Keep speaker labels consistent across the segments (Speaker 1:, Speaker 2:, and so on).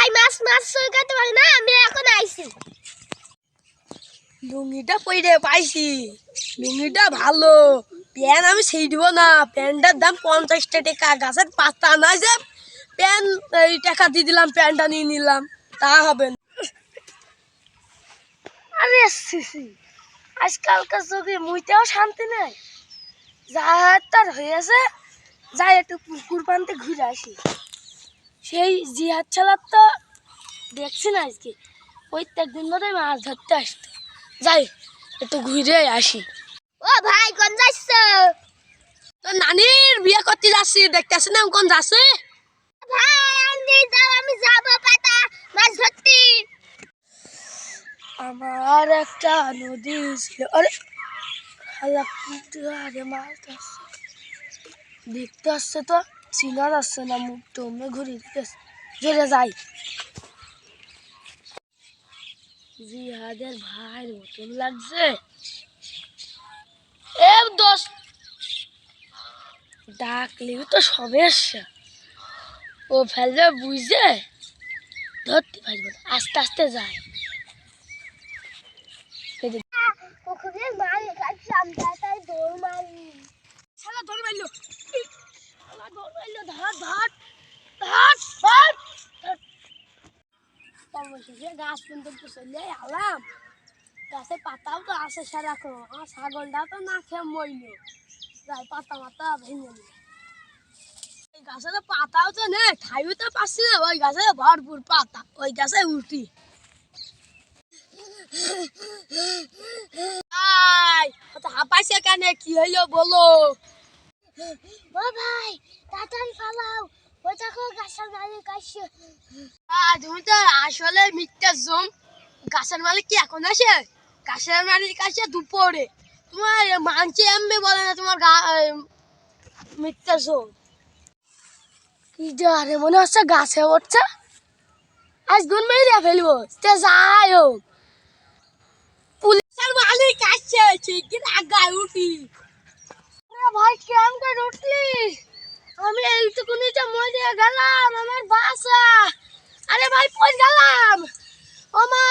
Speaker 1: ভাই মাছ মাছ সইকাতে পারে না, আমি এখন আইছি।
Speaker 2: লুঙ্গিটা পরে পাইছি, লুঙ্গিটা ভালো। প্যান্ট আমি সেই দিব না, প্যান্টটার দাম 50 টাকা। গাছের পাতা নাই যে প্যান্ট এই টাকা দিয়ে দিলাম, প্যান্টটা নিয়ে নিলাম, তা হবে না।
Speaker 1: আরে সিসি, আজকালকার যুগে মুইতেও শান্তি নেই। যা তার হয়েছে, যাই একটু পুকুর পানতে ঘুরে আসি। সেই জিহাদ ছাড়ার তো দেখছি না আজকে, প্রত্যেক দিন ধরে মাছ ধরতে আসতো।
Speaker 2: যাই একটু ঘুরে আসি।
Speaker 1: ও ভাই কোন যাচ্ছ?
Speaker 2: তো নানির বিয়ে করতে যাচ্ছি, দেখতে আসি না কোন যাচ্ছে।
Speaker 1: ভাই আমি যাও, আমি যাবো পাতা মাছ ধরতে।
Speaker 2: আমার একটা নদী ছিল, আরে খালা আরে মাছ আসছে, দেখতে আসছে তো চিনা যাচ্ছে না, মুখ টমে ঘুরে দিতেছে। জোরে যাই। জিহাদের ভাই মতন লাগছে। এ দোষ ডাকলি তো সমস্যা, ও ফেলবে বুঝে ধরতে পারবো না, আস্তে আস্তে যায়।
Speaker 1: পুকুরে মাছ কাটলাম, তাই দৌড় মারি।
Speaker 2: শালা ধরে মারলো, শালা ধরে মারলো, ধর ধর ধর ধর। অবশেষে গাছ পর্যন্ত চলে আলাম। গাছে পাতাও তো আছে সারাক্ষণ, আমার ছাগলটা তো না খেয়ে মরলো। যাই পাতা মাতা ভেঙে নিল। এই গাছে তো পাতাও তো নেই, খাইও তো পাচ্ছি না। ওই গাছে ভরপুর পাতা, ওই গাছে উঠি। হাঁপাইছে কেন, কি হইলো বলো?
Speaker 1: ও ভাই তাড়াতাড়ি ফালাও, ওই দেখো গাছের মালিক আসছে।
Speaker 2: তুমি তো আসলে মিথ্যা জম। গাছের মালিক কি এখন আসে? গাছের মালিক আসে দুপুরে। তোমার মানছে এমনি বলে না, তোমার মিথ্যা জম। কি যে আরে মনে হচ্ছে গাছে উঠছে, আজ গুন মেরে ফেলবো। যাই হোক, পুলিশের মালিক আসছে, ঠিক আগায় উঠি।
Speaker 1: ভাই কেমন করে উঠলি? আমি এইটুকুনিতে মরে গেলাম, আমার বাসা।
Speaker 2: আরে ভাই পড়ে গেলাম, ও মা।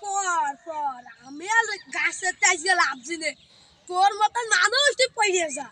Speaker 2: পর পর আমি আর গাছের টাইজে লাভছি নে, তোর মতন মানুষ তুই পড়ে যা।